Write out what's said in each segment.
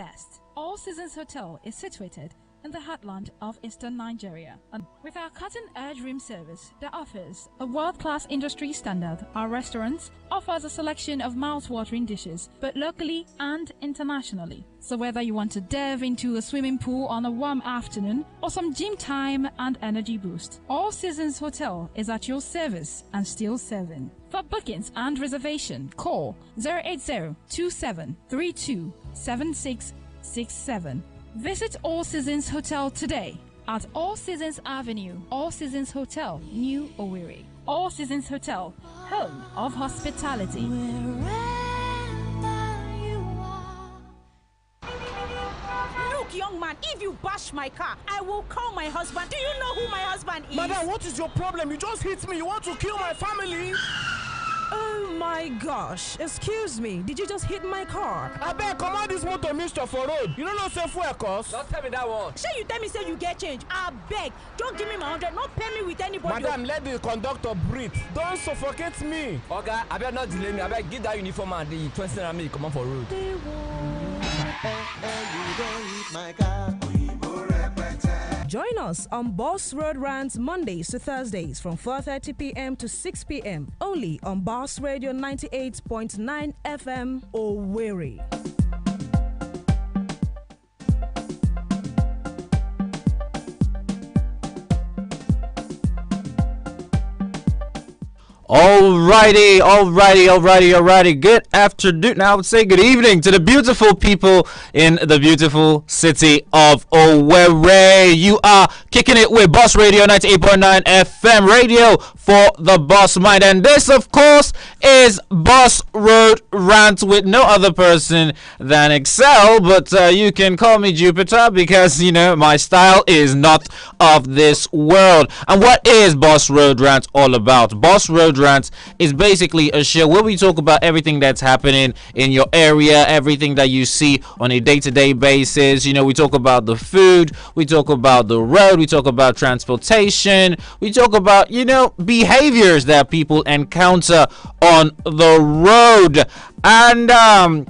best. All Seasons Hotel is situated in the heartland of eastern Nigeria. And with our cutting-edge room service that offers a world-class industry standard, our restaurants offers a selection of mouth-watering dishes, both locally and internationally. So whether you want to dive into a swimming pool on a warm afternoon or some gym time and energy boost, All Seasons Hotel is at your service and still serving. For bookings and reservation, call 080-2732-7667. Visit All Seasons Hotel today at All Seasons Avenue, All Seasons Hotel, New Owerri. All Seasons Hotel, home of hospitality. Look, young man, if you bash my car, I will call my husband. Do you know who my husband is? Madam, what is your problem? You just hit me. You want to kill my family? Oh my gosh, excuse me, did you just hit my car? I beg, come on this motor mixture for road. You don't know say fuel cost? Don't tell me that one. Sure, you tell me say you get change. I beg, don't give me my 100, not pay me with anybody. Madam, let the conductor breathe. Don't suffocate me. Okay, I better not delay me. I better give that uniform and the 20 naira me come on for road. Join us on Boss Road Rant Mondays to Thursdays from 4:30 p.m. to 6 p.m. only on Boss Radio 98.9 FM Owerri. Alrighty. Good afternoon. Now I would say good evening to the beautiful people in the beautiful city of Owerri. You are kicking it with Boss Radio 98.9 FM radio for the Boss Mind. And this, of course, is Boss Road Rant with no other person than Excel. But you can call me Jupiter because, you know, my style is not of this world. And what is Boss Road Rant all about? Boss Road Rant is basically a show where we talk about everything that's happening in your area, everything that you see on a day-to-day basis. You know, we talk about the food, we talk about the road, we talk about transportation, we talk about, you know, behaviors that people encounter on the road. And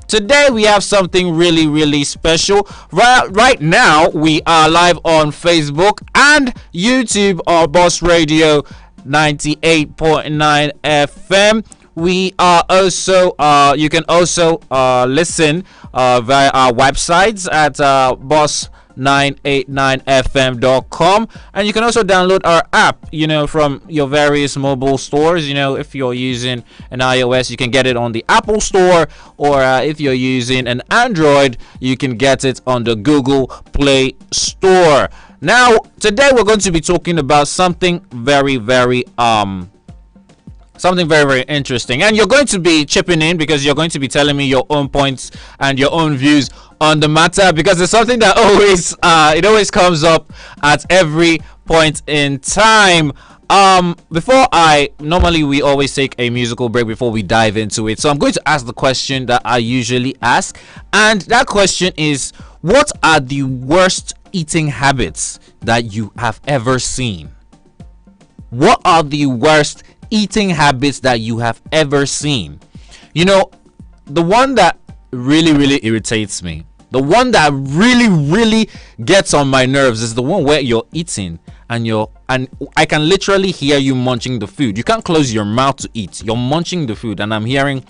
today we have something really special. Right now we are live on Facebook and YouTube or Boss Radio 98.9 FM. We are also you can also listen via our websites at boss989fm.com, and you can also download our app, you know, from your various mobile stores. You know, if you're using an iOS, you can get it on the Apple Store, or if you're using an Android, you can get it on the Google Play Store. Now, today we're going to be talking about something very interesting, and you're going to be chipping in because you're going to be telling me your own points and your own views on the matter, because it's something that always comes up at every point in time. Normally we always take a musical break before we dive into it, so I'm going to ask the question that I usually ask, and that question is, what are the worst eating habits that you have ever seen? What are the worst eating habits that you have ever seen? You know, the one that really irritates me, the one that really gets on my nerves, is the one where you're eating and I can literally hear you munching the food. You can't close your mouth to eat. You're munching the food and I'm hearing.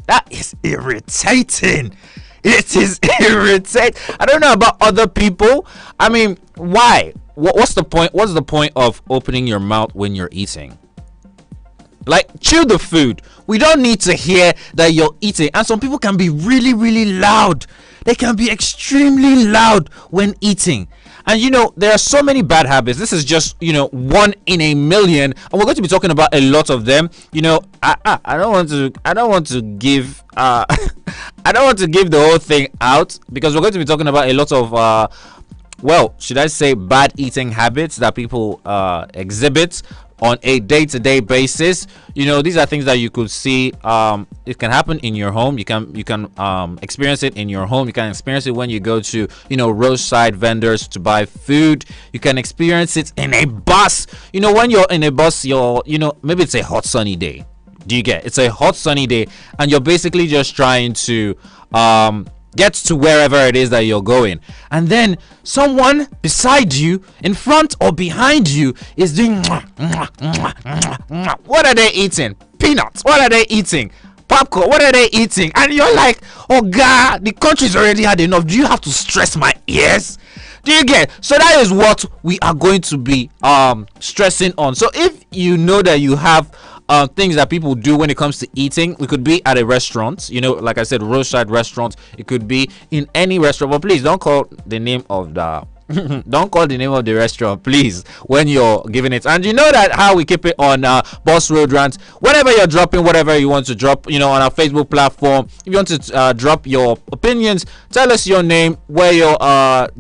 That is irritating. It is irritating. I don't know about other people. I mean, why? What's the point? What's the point of opening your mouth when you're eating? Like, chew the food. We don't need to hear that you're eating. And some people can be really loud. They can be extremely loud when eating. And you know, there are so many bad habits. This is just, you know, one in a million, and we're going to be talking about a lot of them. You know, I don't want to give I don't want to give the whole thing out, because we're going to be talking about a lot of should I say bad eating habits that people exhibit on a day-to-day basis. You know, these are things that you could see. It can happen in your home. You can experience it in your home. You can experience it when you go to, you know, roadside vendors to buy food. You can experience it in a bus. You know, when you're in a bus, maybe it's a hot sunny day. Do you get? It's a hot sunny day and you're basically just trying to get to wherever it is that you're going, and then someone beside you, in front or behind you, is doing what are they eating? Peanuts. What are they eating? Popcorn. What are they eating? And you're like, oh God, the country's already had enough. Do you have to stress my ears? Do you get? So that is what we are going to be stressing on. So if you know that you have things that people do when it comes to eating, it could be at a restaurant, like I said, roadside restaurant. It could be in any restaurant, but please don't call the name of the don't call the name of the restaurant, please, when you're giving it. And you know that how we keep it on Boss Road Rant. Whenever you're dropping whatever you want to drop, on our Facebook platform, if you want to drop your opinions, tell us your name, where you're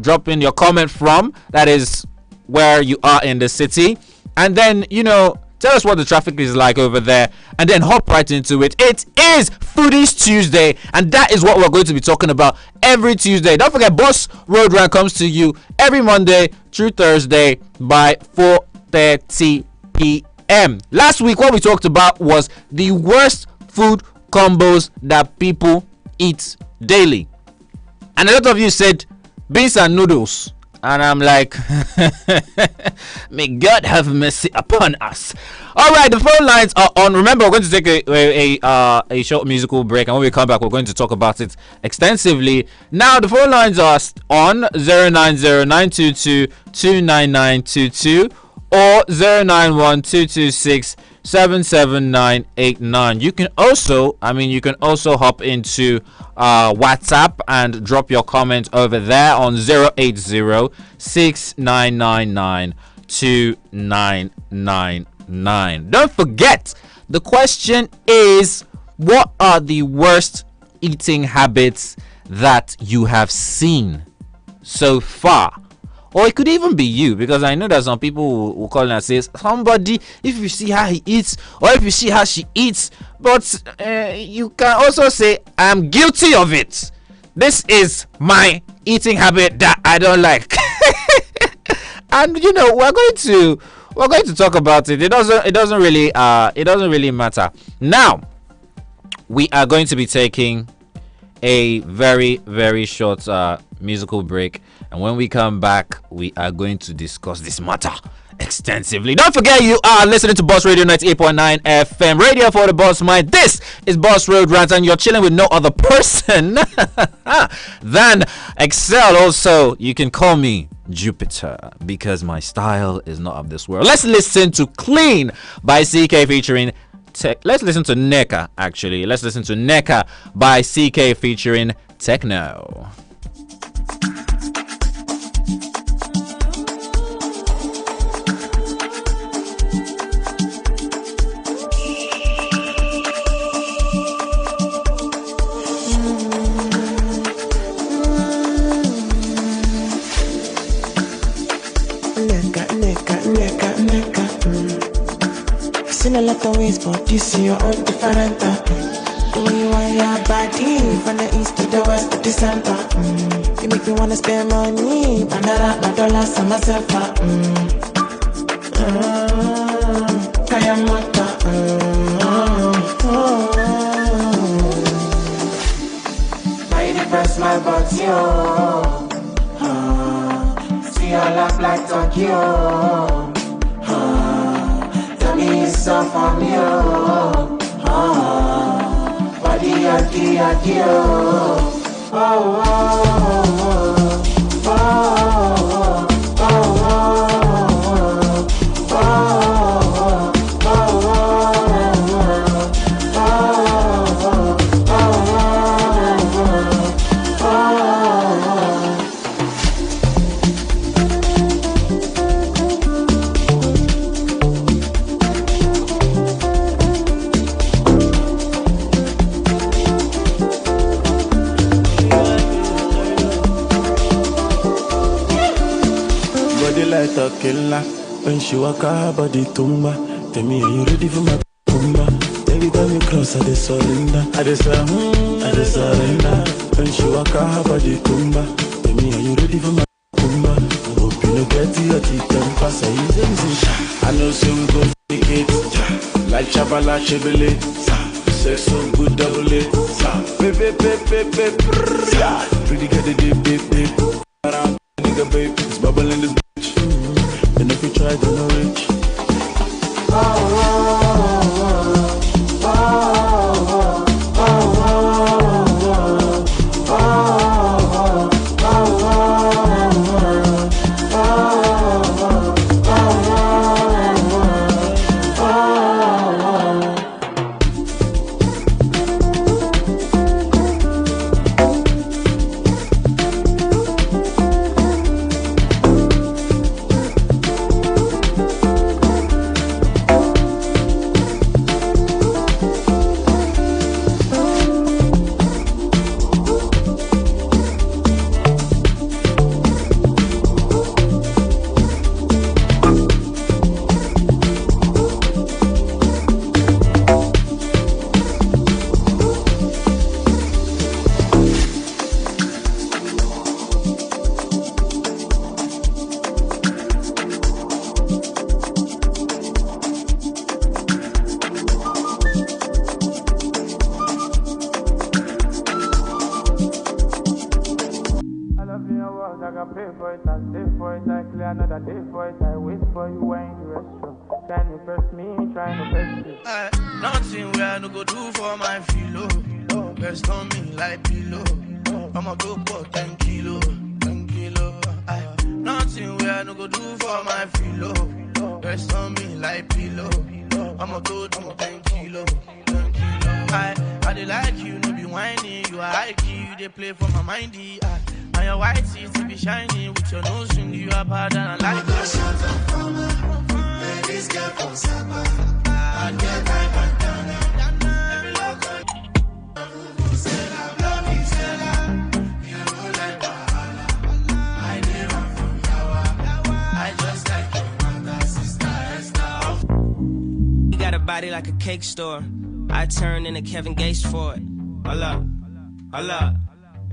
dropping your comment from, that is where you are in the city, and then tell us what the traffic is like over there, and then hop right into it. It is Foodies Tuesday, and that is what we're going to be talking about every Tuesday. Don't forget, Boss Road Rant comes to you every Monday through Thursday by 4:30 p.m. Last week, what we talked about was the worst food combos that people eat daily. And a lot of you said beans and noodles. And I'm like, may God have mercy upon us. All right, the phone lines are on. Remember, we're going to take a short musical break, and when we come back, we're going to talk about it extensively. Now, the phone lines are on 090-922-29922 or 091-226-77989. You can also hop into WhatsApp and drop your comment over there on 080-6999-2999. Don't forget, the question is, what are the worst eating habits that you have seen so far? Or it could even be you, because I know that some people will call and say, somebody, if you see how he eats, or if you see how she eats. But you can also say, I'm guilty of it. This is my eating habit that I don't like. And we're going to talk about it. It doesn't really matter. Now, we are going to be taking a very, very short musical break, and when we come back, we are going to discuss this matter extensively. Don't forget, you are listening to Boss Radio 98.9 FM, radio for the boss mind. This is Boss Road Rant, and you're chilling with no other person than Excel. Also, you can call me Jupiter, because my style is not of this world. Let's listen to Clean by CK featuring let's listen to Neka, actually. Let's listen to Neka by CK featuring Techno. Seen a lot of ways, but you see your own different. The way you want your body, from the east to the west to the center. You make me wanna spend money, banana, dollars on myself. Kayamata. Buy the best, my body, see your laugh like Tokyo. So for me, body, killer. When she walk her body tumba. Tell me, are you ready for my kumba? Baby, got me close, I surrender. I surrender. When she walk her body tumba. Tell me, are you ready for my kumba? Hope you no get your teeth and pass a easy. I know so we go for it. Like Chabala Chebele. sex some good double it. Pretty get the dip, dip, dip. Around nigga, babe, it's bubbling this bitch. And if you try, then no rich. Nothing where I no go do for my filo. Rest on me like pillow. I'ma go for 10 kilo, 10 kilo. Nothing where I no go do for my filo. Rest on me like pillow. I'ma go do 10 kilo, 10 kilo. I dey like you, no be whiny. You are high key, you dey play for my mindy. And your white teeth be shiny with your nose ring. You are bad and I like it. This girl from Saba, I get my bandana. Every local Stella, blow me Stella. You like Bahala. I did run from Yawa. I just like your mother, sister, Esther. You got a body like a cake store. I turned into Kevin Gates for it. Hold up.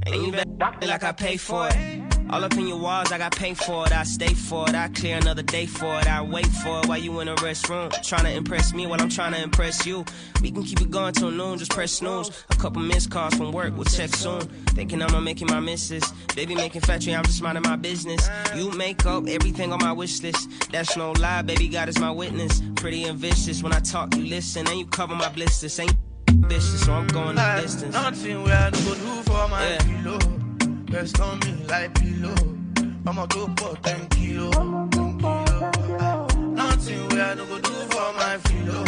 Ain't even like I pay for it. All up in your walls, I got paint for it. I stay for it. I clear another day for it. I wait for it while you in the restroom. Trying to impress me while I'm trying to impress you. We can keep it going till noon, just press snooze. A couple missed calls from work, we'll check soon. Thinking I'm making my misses. Baby making factory, I'm just minding my business. You make up everything on my wish list. That's no lie, baby, God is my witness. Pretty and vicious, when I talk, you listen. And you cover my blisters, ain't vicious, so I'm going the distance. Nothing where I go do for my pillow. Rest on me like pillow. I'ma go for 10 kilo, 10 kilo. Nothing where I go do for my pillow.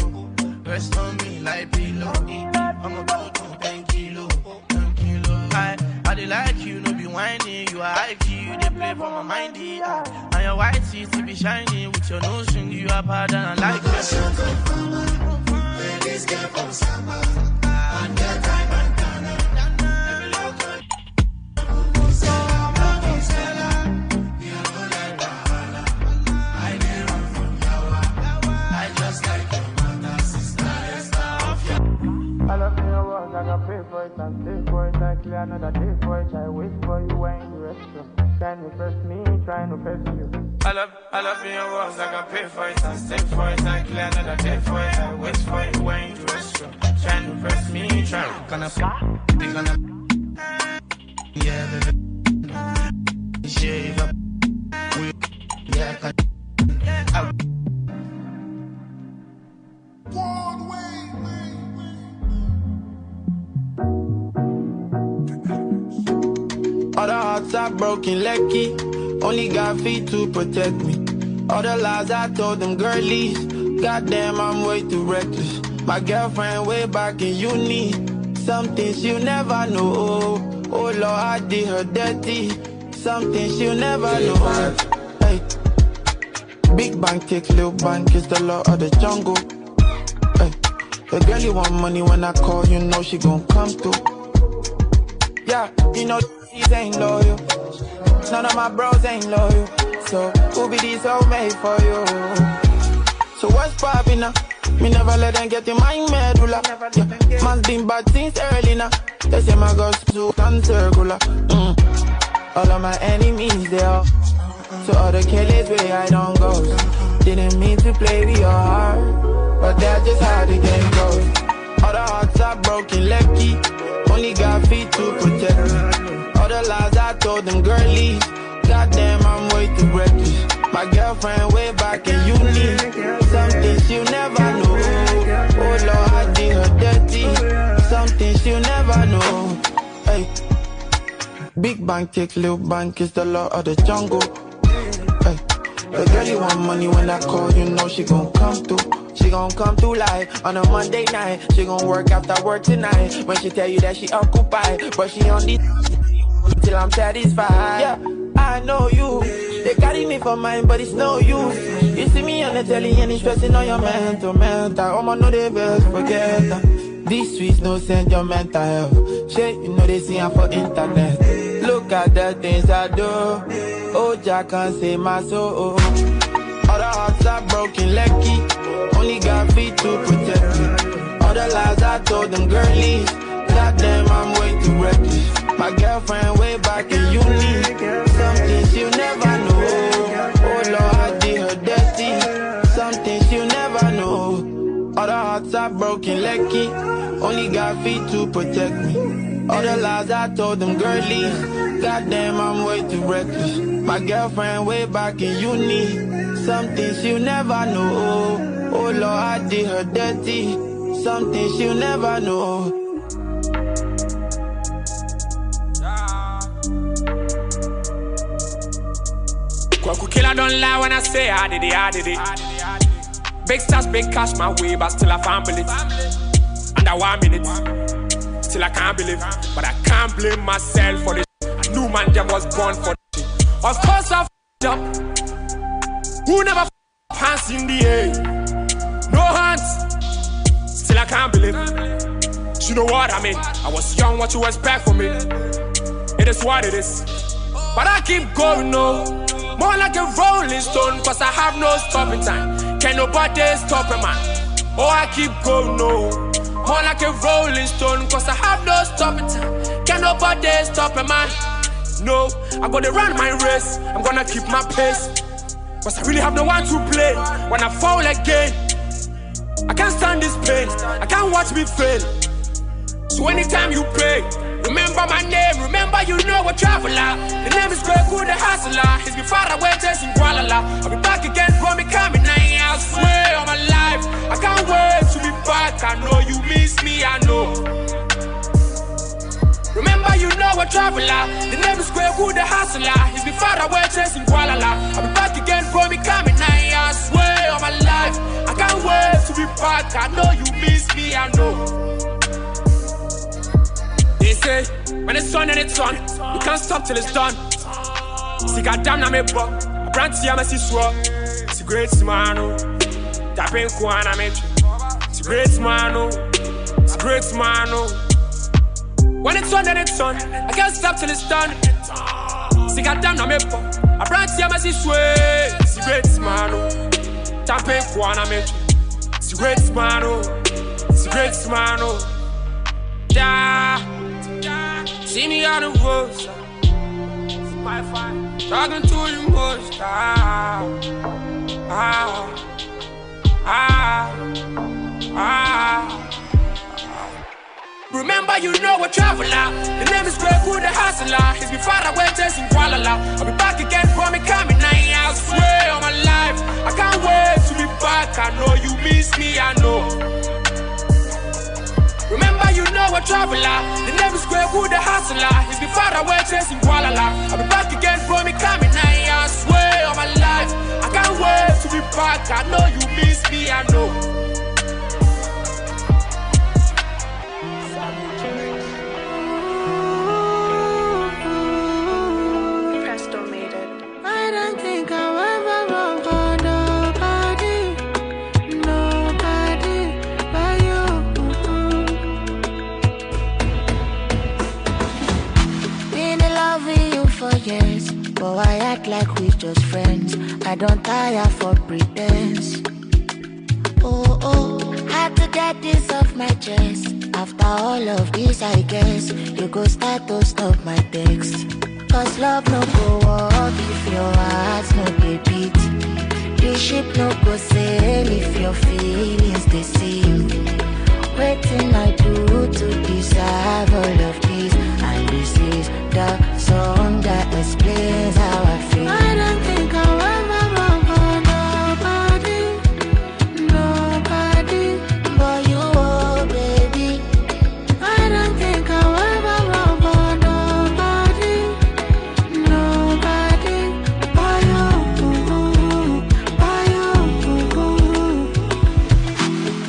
Rest on me like pillow. I'ma go do 10 kilo, 10 kilo. I dey like you, no be whiny. You are high key, you dey play for my mindy. And your white teeth be shiny with your nose ring. You are bad and I like it. This girl from Saba, I get my bandana. Every local I love your words, I got pay for it and stay for it. I clear another day for it. I wait for you when you restroom. Trying to press me, trying to press you. I love your words, I got pay for it and stay for it. I clear another day for it. I wait for you when you restroom. Trying to press me, trying to yeah, baby. Shave up. Yeah, all the hearts are broken, lucky. Only got feet to protect me. All the lies I told them girlies. Goddamn, I'm way too reckless. My girlfriend way back in uni. Some things you never know. Oh Lord, I did her dirty. Some things you never know. Hey, big bank takes little bank, it's the law of the jungle. Hey, the girl you want money when I call, you know she gon' come through. Yeah, you know these ain't loyal. None of my bros ain't loyal. So who be these homemade for you? So what's poppin' now? Me never let them get in my medulla. Yeah. Man's been bad since early now. They say my girl's too circular. All of my enemies they are. So all the killers where I don't go. Didn't mean to play with your heart, but that's just how the game goes. All the hearts are broken, lucky. Only got feet to protect me. All the lies I told them girlies. Goddamn, I'm way too reckless. My girlfriend way back in uni. Something she'll never know. Oh Lord, I did her dirty. Something she'll never know. Hey. Big bank take little bank is the law of the jungle. Hey. The girl you want money when I call, you know she gon' come through. She gon' come through live on a Monday night. She gon' work after work tonight. When she tell you that she occupied, but she on this till I'm satisfied. Yeah, I know you. They carry me for mine, but it's no use. You see me on the telly and it's stressing on your mental. I'ma know they best forget that. These streets no send your mental health. Shit, you know they see her for internet. Look at the things I do. Oh, Jack can't say my soul. All the hearts are broken, lucky. Only got feet to protect me. All the lies I told them girlies. Goddamn, I'm way too reckless. My girlfriend way back in uni. Something she'll never know. Oh Lord, I did her dirty. Something she'll never know. All the hearts are broken, lucky. Only got feet to protect me. All the lies I told them girlies. Goddamn, I'm way too reckless. My girlfriend way back in uni. Something she'll never know. Oh Lord, I did her dirty. Something she'll never know. Kwaku killer don't lie when I say I did it. Big stars, big cash my way, but still I found it. Under 1 minute, still I can't believe. But I can't blame myself for this. I knew man them was born for this. Of course I f***ed up. Who never f***ed hands in the air? No hands. Still I can't believe. You know what I mean? I was young, what you expect from me? It is what it is. But I keep going, no. More like a rolling stone, cause I have no stopping time. Can nobody stop a man? Oh, I keep going, no. More like a rolling stone, cause I have no stopping time. Can nobody stop a man? No, I'm gonna run my race. I'm gonna keep my pace. Cause I really have no one to play. When I fall again, I can't stand this pain. I can't watch me fail. So anytime you pray, remember my name, remember you know a traveler. The name is Greg Good, the hustler. He's been far away, chasing Kuala. I'll be back again from me coming. I swear on my life, I can't wait to be back. I know you miss me, I know. Remember you know a traveler. The name is Greg Good, the hustler. He's been far away, chasing Kuala. I'll be back again from me coming. I swear on my life, I can't wait to be back. I know you miss me, I know. They say, when it's on and it's on, you can't stop till it's done. See, goddamn, I'm a buck. A brand to Yamasi swap. It's a great man, oh. Tapping Kwana Metro. It's a great man, oh. It's a great man, oh. When it's on and it's on, I can't stop till it's done. See, goddamn, I'm a buck. A brand to Yamasi swap. It's a great man, oh. Tapping Kwana Metro. It's a great man, oh. It's a great man, oh. Yeah. See me on the road, talking to you most. Remember you know a traveler. The name is Greg Good, the hustler. He's been far away, chasing Kuala. I'll be back again from me coming. I swear on my life, I can't wait to be back. I know you miss me, I know. Remember you know a traveler. The name is Greg Good, the hustler. He's been far away, chasing Kuala. I'll be back again from me coming. I swear on my life, I can't wait to be back. I know you miss me, I know. Presto made it. I don't think I'll ever wrong for nobody but you. Been in love with you for years, but I act like we're just friends. I don't tire for pretense. Oh, had to get this off my chest. After all of this, I guess you go start to stop my text. Cause love no go up if your heart's no dey beat. The ship no go sail if your feelings they see you. Waiting I do to deserve all of this. And this is the song that explains how I feel. I don't think I'll ever run for nobody but you, oh baby. I don't think I'll ever run for nobody but you.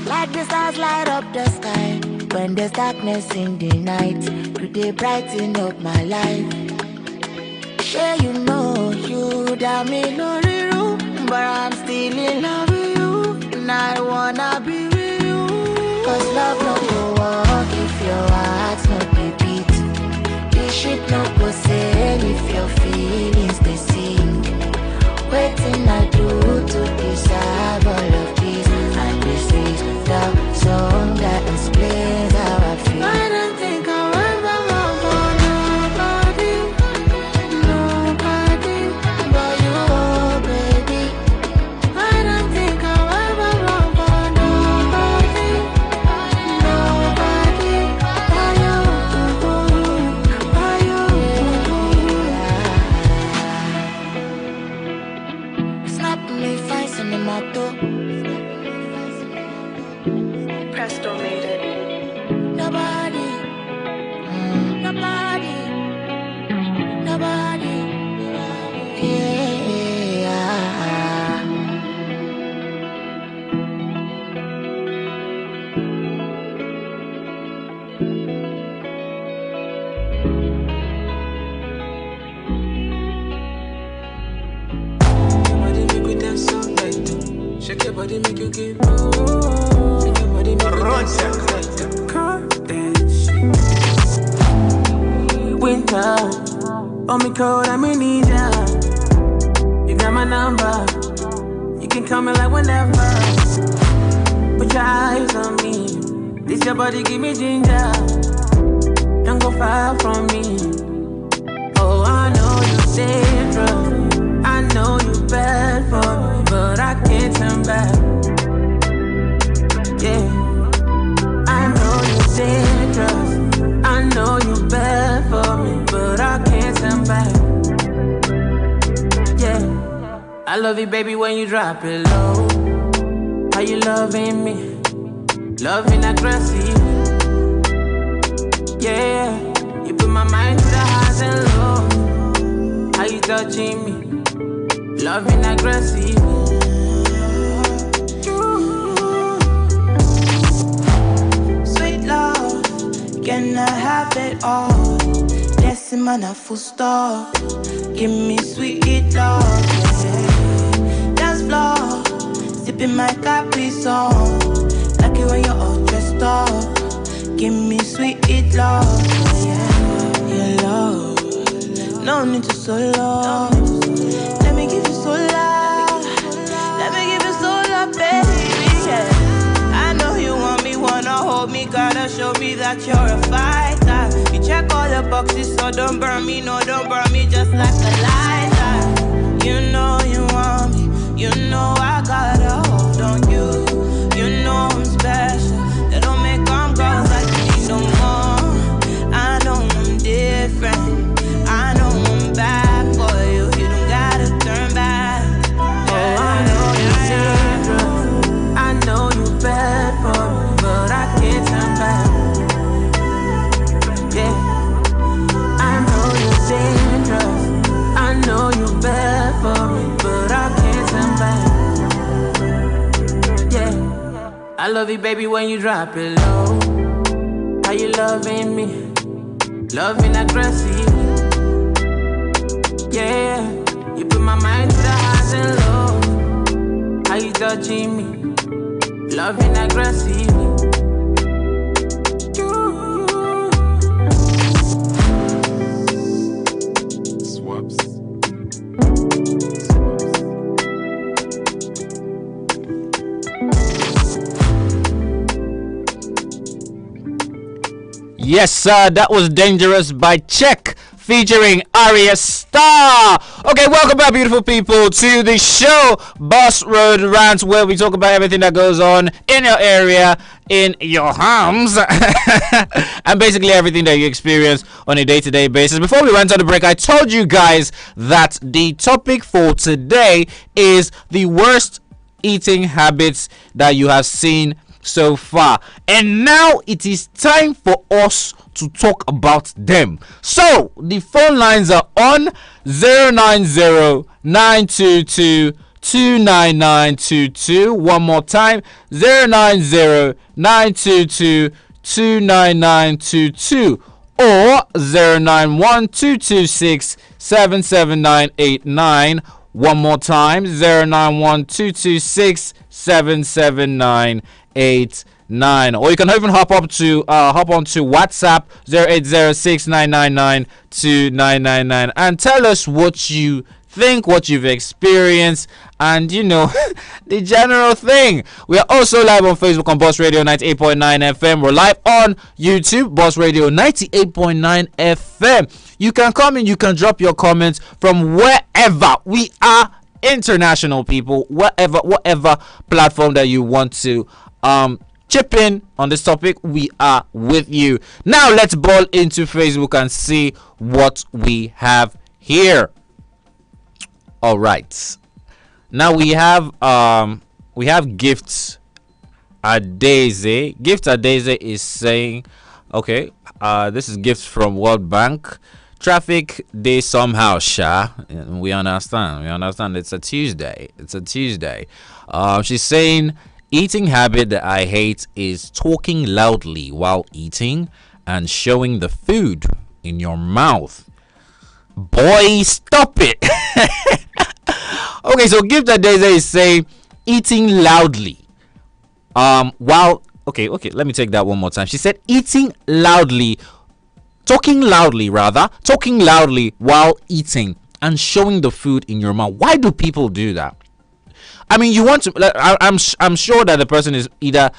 Like the stars light up the sky when there's darkness in the night. You they brighten up my life. Yeah, you know you got me no room, but I'm still in love with you, and I wanna be with you. Cause love no go walk if your heart's not the beat. This ship no go sail if your feelings they sing. Waiting I do to deserve all of this, and this is the song that explains how I feel. I don't think I'll ever run for nobody but you, oh baby. I don't think I'll ever run for nobody but you. Snap me fine cinemato. Presto made it. Nobody. Yeah. Body make we dance so right. Shake your body, make you give. Shake your body, make you dance so right. Come dance. Winter, oh me cold, I'm in need ya. You got my number. You can call me like whenever. Put your eyes on me. This your body, give me ginger. Don't go far from me. Oh, I know you're dangerous. I know you bad for me, but I can't turn back. Yeah, I know you're dangerous. I know you bad for me, but I can't turn back. Yeah, I love you, baby, when you drop it low. How you loving me? Loving aggressive. Yeah, you put my mind through the highs and lows. How you touching me? Loving aggressive. Sweet love, can I have it all? Blessing man a full stop. Give me sweet love, yeah. Dance floor, sipping my Capri song. Like it when you're all dressed up. Give me sweet love, yeah. Your love, no need to solo. Let me give you so love. Let me give you so love, baby, yeah. I know you want me, wanna hold me, gotta show me that you're a fighter. You check all the boxes, so don't burn me, no, don't burn me just like a lighter. You know you want me, you know I gotta hold on you. You know I'm special, they don't make them girls like me no more. I know I'm different, I know I'm bad for you. You don't gotta turn back. Oh, I know you're dangerous. I know you bad for me, but I can't turn back. Yeah, I know you're dangerous. I know you bad for me, but I can't turn back. Yeah, I love you, baby, when you drop it low. How you loving me? Loving aggressive. Yeah, you put my mind through the highs and lows. How you touching me? Loving aggressive. Yes, sir, that was Dangerous by Check featuring Arya Star. Okay, welcome back, beautiful people, to the show Boss Road Rant, where we talk about everything that goes on in your area, in your homes, and basically everything that you experience on a day-to-day basis. Before we went on the break, I told you guys that the topic for today is the worst eating habits that you have seen so far, and now it is time for us to talk about them. So the phone lines are on 090-922-29922. One more time, 090-922-29922, or 091-226-77989. One more time, 091-226-77989. Or you can even hop onto WhatsApp 0806-999-2999 and tell us what you think, what you've experienced, and the general thing. We are also live on Facebook on Boss Radio 98.9 FM. We're live on YouTube, Boss Radio 98.9 FM. You can come in, you can drop your comments from wherever. We are international, people. Whatever platform that you want to chip in on this topic, we are with you. Now let's ball into Facebook and see what we have here. All right. Now we have Gifts Adeze. Gifts Adeze is saying, okay, this is gifts from World Bank. Traffic day somehow, Sha. We understand. It's a Tuesday. She's saying, eating habit that I hate is talking loudly while eating and showing the food in your mouth. Boy, stop it. Okay, so Gift Adeze is saying eating loudly. While okay, let me take that one more time. She said talking loudly while eating and showing the food in your mouth. Why do people do that? I mean, you want to. I'm sure that the person is either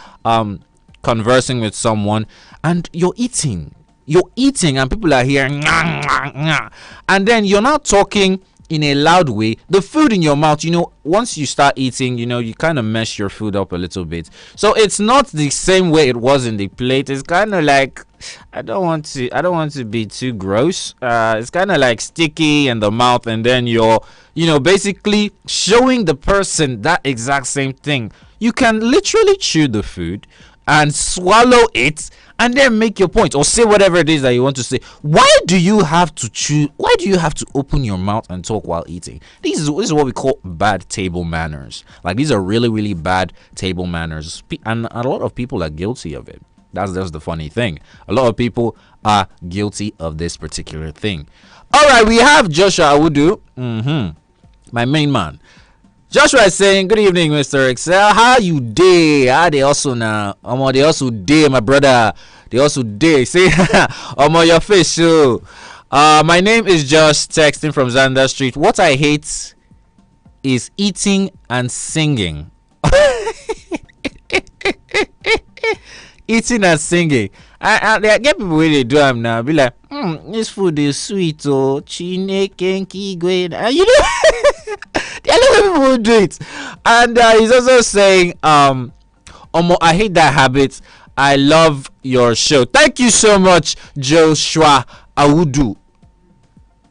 conversing with someone and you're eating, and people are hearing, and then you're not talking in a loud way. The food in your mouth, once you start eating, you kind of mess your food up a little bit. So it's not the same way it was in the plate. It's kind of like, I don't want to be too gross. It's kind of like sticky in the mouth, and then you're basically showing the person that exact same thing. You can literally chew the food and swallow it and then make your point or say whatever it is that you want to say. Why do you have to chew? Why do you have to open your mouth and talk while eating? This is what we call bad table manners. Like, these are really, really bad table manners, and a lot of people are guilty of it. That's the funny thing. A lot of people are guilty of this particular thing. All right, we have Joshua Awudu, my main man. Joshua is saying, good evening, Mr. Excel. How you day? How they also now? They also day, my brother. They also day. Say, your face show. My name is Josh, texting from Zander Street. What I hate is eating and singing. Eating and singing. I get people where they do them now. Be like, this food is sweet, oh, chine kenki gwen. The other people will do it. And he's also saying, I hate that habit. I love your show. Thank you so much, Joshua Awudu.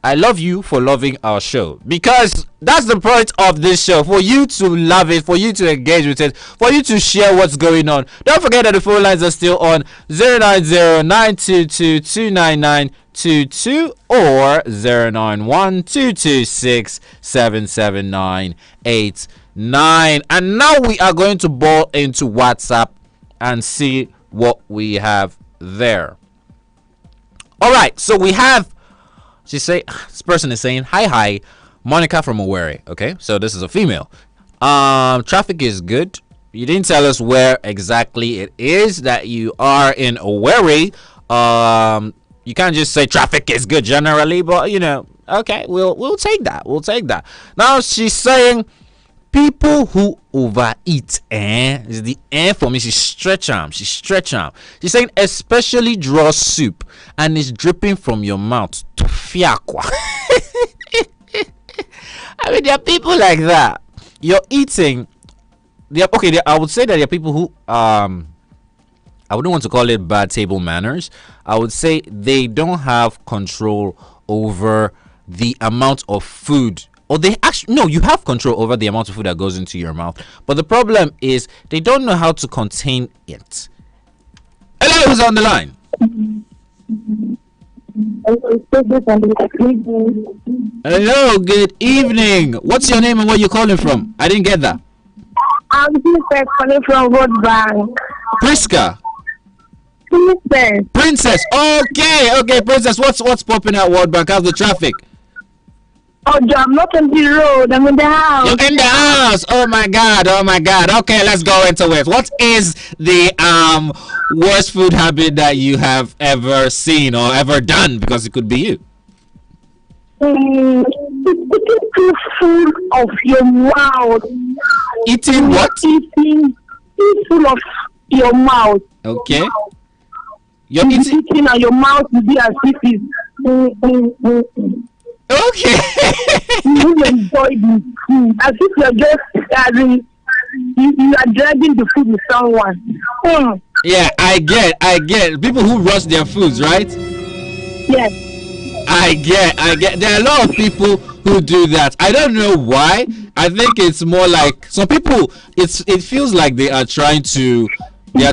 I love you for loving our show, because that's the point of this show, for you to love it, for you to engage with it, for you to share what's going on. Don't forget that the phone lines are still on 090-922-29922 or 091-226-77989. And now we are going to ball into WhatsApp and see what we have there. All right, so we have, this person is saying, hi, Monica from Owerri. Okay, so this is a female. Traffic is good. You didn't tell us where exactly it is that you are in Owerri. You can't just say traffic is good generally, but okay, we'll take that. We'll take that. Now she's saying, people who overeat, is the for me. She stretch arm. She's saying, especially draw soup and it's dripping from your mouth to fiakwa. I mean, there are people like that. You're eating. I would say that there are people who I wouldn't want to call it bad table manners. I would say they don't have control over the amount of food. Or they actually, no, you have control over the amount of food that goes into your mouth. But the problem is they don't know how to contain it. Hello, who's on the line? Hello, good evening. What's your name and where you calling from? I didn't get that. I'm Princess calling from World Bank. Priska? Princess. Okay, Princess. What's popping at World Bank? How's the traffic? Oh, I'm not on the road. I'm in the house. You're in the house. Oh my God. Okay, let's go into it. What is the worst food habit that you have ever seen or ever done? Because it could be you. Eating too full of your mouth. Eating what? Eating too full of your mouth. Okay. You're eating and your mouth will be as if it's okay. You will enjoy the food as if you're just you are dragging the food with someone. Yeah, I get people who rush their foods, right? Yes. I get. There are a lot of people who do that. I don't know why. I think it's more like some people. It feels like they are trying to do a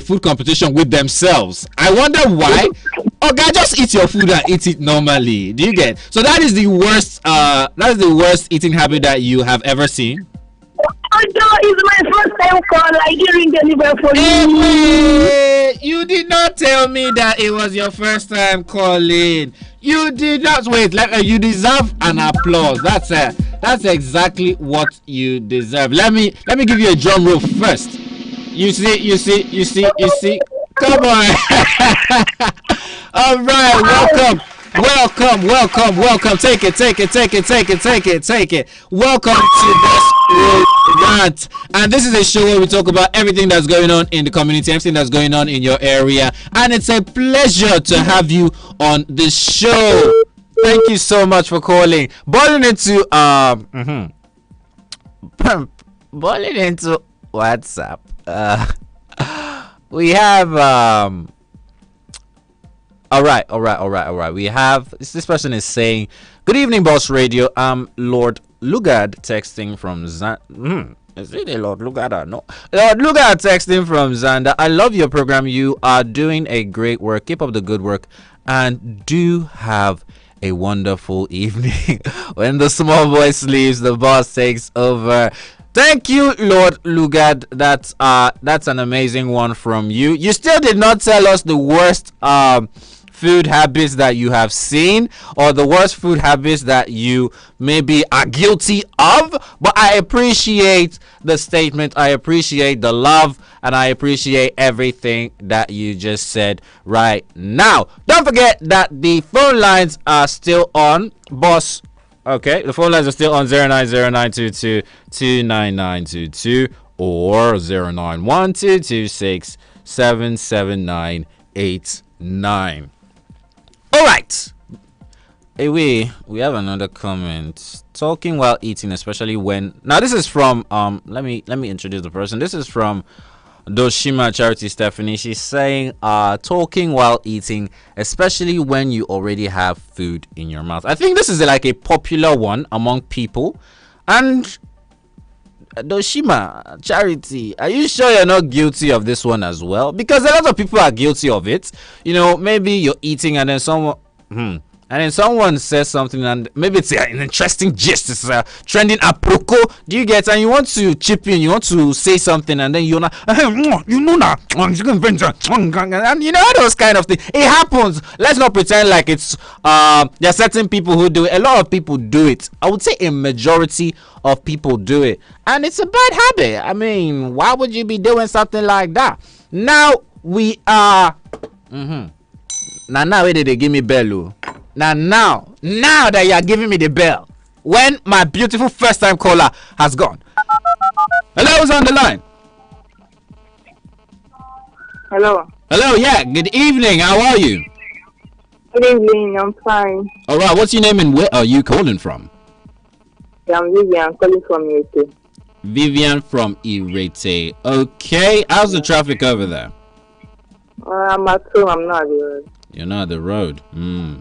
food competition with themselves. I wonder why. Okay, just eat your food and eat it normally. Do you get? So that is the worst. That is the worst eating habit that you have ever seen. Although it's my first time call, I didn't deliver for you. Hey, you did not tell me that it was your first time calling. You did not. Wait, you deserve an applause. That's exactly what you deserve. Let me give you a drum roll first. You see. Come on. All right, welcome. Take it. Welcome to this Rant. And this is a show where we talk about everything that's going on in the community, everything that's going on in your area. And it's a pleasure to have you on the show. Thank you so much for calling. Balling into WhatsApp. We have all right. We have this person is saying, "Good evening, Boss Radio. I'm Lord Lugard texting from Is it a Lord Lugard? No. Lord Lugard texting from Zanda. I love your program. You are doing a great work. Keep up the good work and do have a wonderful evening." When the small boy sleeps, the boss takes over. Thank you, Lord Lugard. That's an amazing one from you. You still did not tell us the worst food habits that you have seen or the worst food habits that you maybe are guilty of, but I appreciate the statement, I appreciate the love, and I appreciate everything that you just said right now. Don't forget that the phone lines are still on, boss. Okay, the phone lines are still on 09092229922 or 09122677989. All right. Hey, we have another comment. Talking while eating, especially when now this is from let me introduce the person. This is from Doshima Charity Stephanie. She's saying talking while eating, especially when you already have food in your mouth. I think this is like a popular one among people. And Doshima Charity, are you sure you're not guilty of this one as well? Because a lot of people are guilty of it. You know, maybe you're eating and then someone says something and maybe it's an interesting gist, it's trending apropos, do you get, and you want to chip in, you want to say something, and then you're not, and you know those kind of things. It happens. Let's not pretend like it's there are certain people who do it. A lot of people do it. I would say a majority of people do it, and it's a bad habit. I mean, why would you be doing something like that? Now we are now where did they give me bell? Now that you are giving me the bell, when my beautiful first time caller has gone. Hello, who's on the line? Hello, yeah, good evening, how are you? Good evening, I'm fine. All right, what's your name and where are you calling from? I'm Vivian, calling from UK. Vivian from Irete. Okay, how's the traffic over there? I'm at home, I'm not at the road. You're not at the road.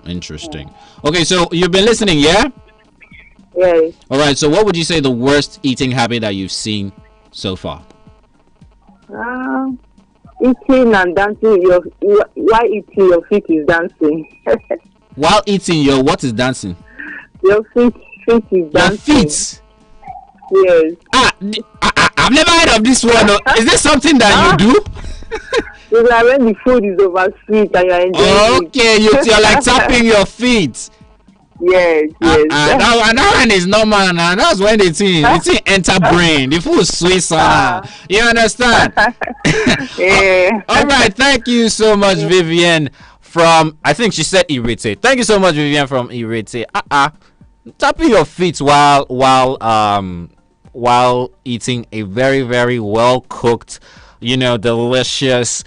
Interesting. Okay, so you've been listening, yeah? Yes. All right, so what would you say the worst eating habit that you've seen so far? Eating and dancing. While eating, your feet is dancing. While eating, your what is dancing? Your feet is dancing. Your feet? Yes. I've never heard of this one. Is this something that you do? It's like when the food is over sweet and you're enjoying Okay, you're like tapping your feet. Yes. That one is normal now. That's when the thing enter brain. The food sweet. You understand? Yeah. All right. Thank you so much, Vivian. From I think she said Irete. Thank you so much, Vivian from Irete. Tapping your feet while eating a very, very well cooked, delicious,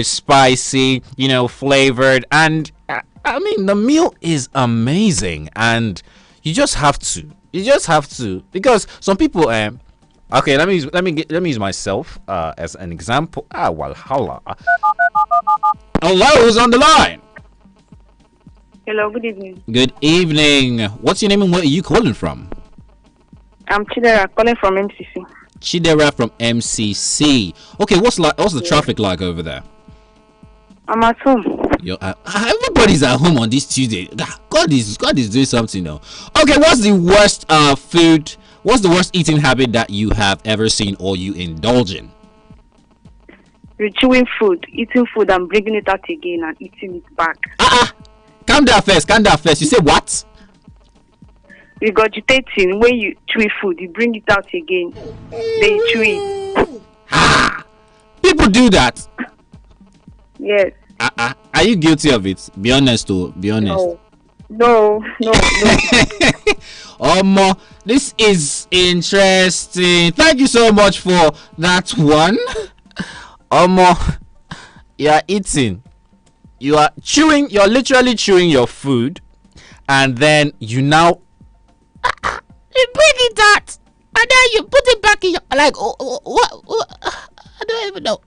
spicy, flavored, and I mean the meal is amazing, and you just have to because some people okay, let me use myself as an example. Hello, who's on the line? Hello, good evening. Good evening. What's your name and where are you calling from? I'm Chidera, calling from MCC. Chidera from MCC. Okay, what's the traffic like over there? I'm at home. Everybody's at home on this Tuesday. God is doing something now. Okay, what's the worst food? What's the worst eating habit that you have ever seen or you indulge in? You're chewing food, eating food, and bringing it out again and eating it back. Calm down first. You say what? Regurgitating, when you chew food, you bring it out again. Then you chew it. People do that. Yes. Are you guilty of it? Be honest, though. Be honest. No. This is interesting. Thank you so much for that one. You are eating. You are chewing. You're literally chewing your food, and then you now you bring it out, and then you put it back in your what?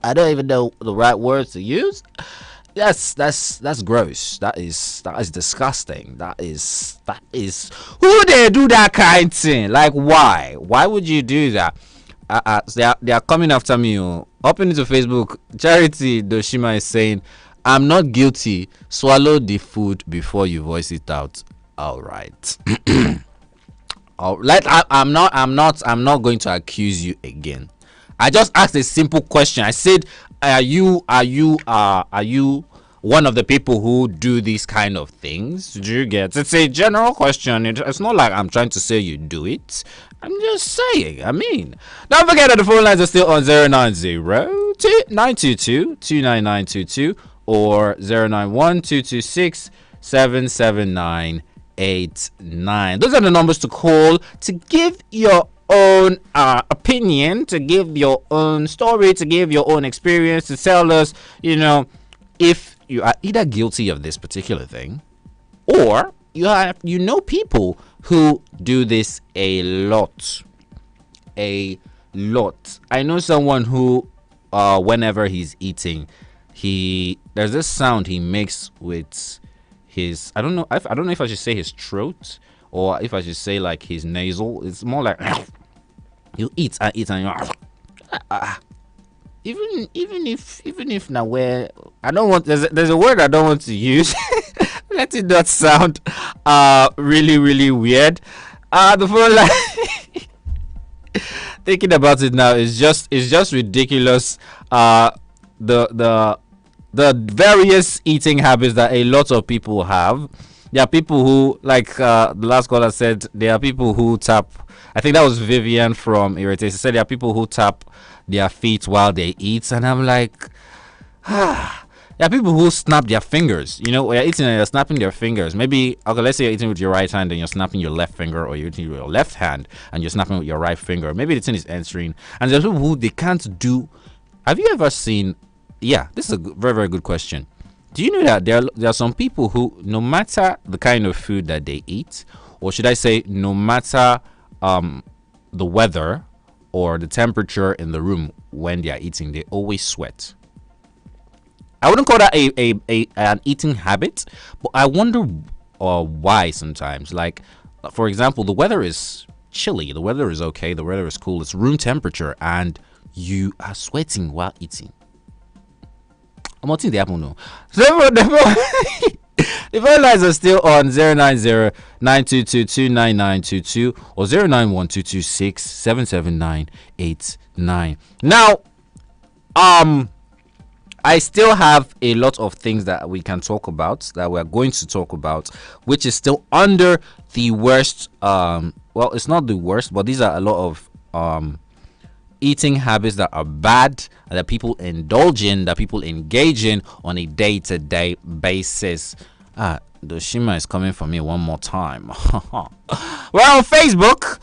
I don't even know the right words to use. That's gross. That is disgusting. That is who they do that kind of thing? Like why would you do that? They are coming after me. Up into Facebook, Charity Doshima is saying, I'm not guilty. Swallow the food before you voice it out. All right. I'm not going to accuse you again. I just asked a simple question. I said, are you one of the people who do these kind of things? Do you get? It's a general question. It's not like I'm trying to say you do it. I'm just saying. I mean, don't forget that the phone lines are still on 090-922-29922 or 091-226-77989. Those are the numbers to call to give your own opinion, to give your own story, to give your own experience, to tell us, if you are either guilty of this particular thing or you know people who do this a lot. I know someone who whenever he's eating, there's this sound he makes with his I don't know if I should say his throat or if I should say like his nasal. It's more like you eat and eat and you even if now where I don't want there's a word I don't want to use. Let it not sound really, really weird. The phone line thinking about it now is just ridiculous. The various eating habits that a lot of people have. There are people who, like the last caller said, there are people who tap. I think that was Vivian from Irritate. She said there are people who tap their feet while they eat, and I'm like, there are people who snap their fingers. When you're eating and you're snapping their fingers. Maybe, okay, let's say you're eating with your right hand and you're snapping your left finger, or you're eating with your left hand and you're snapping with your right finger. Maybe the thing is entering. And there's people who they can't do. Have you ever seen? Yeah, this is a very, very good question. Do you know that there are some people who, no matter the kind of food that they eat, or should I say, no matter the weather or the temperature in the room when they are eating, they always sweat. I wouldn't call that an eating habit, but I wonder why sometimes. Like, for example, the weather is chilly, the weather is okay, the weather is cool, it's room temperature, and you are sweating while eating. I'm not seeing the apple no. So the phone lines are still on 090-922-29922 or 091-226-77989. Now, I still have a lot of things that we can talk about, that we're going to talk about, which is still under the worst. Well, it's not the worst, but these are a lot of eating habits that are bad, that people indulge in, that people engage in on a day-to-day basis. The Shima is coming for me one more time. We're on Facebook.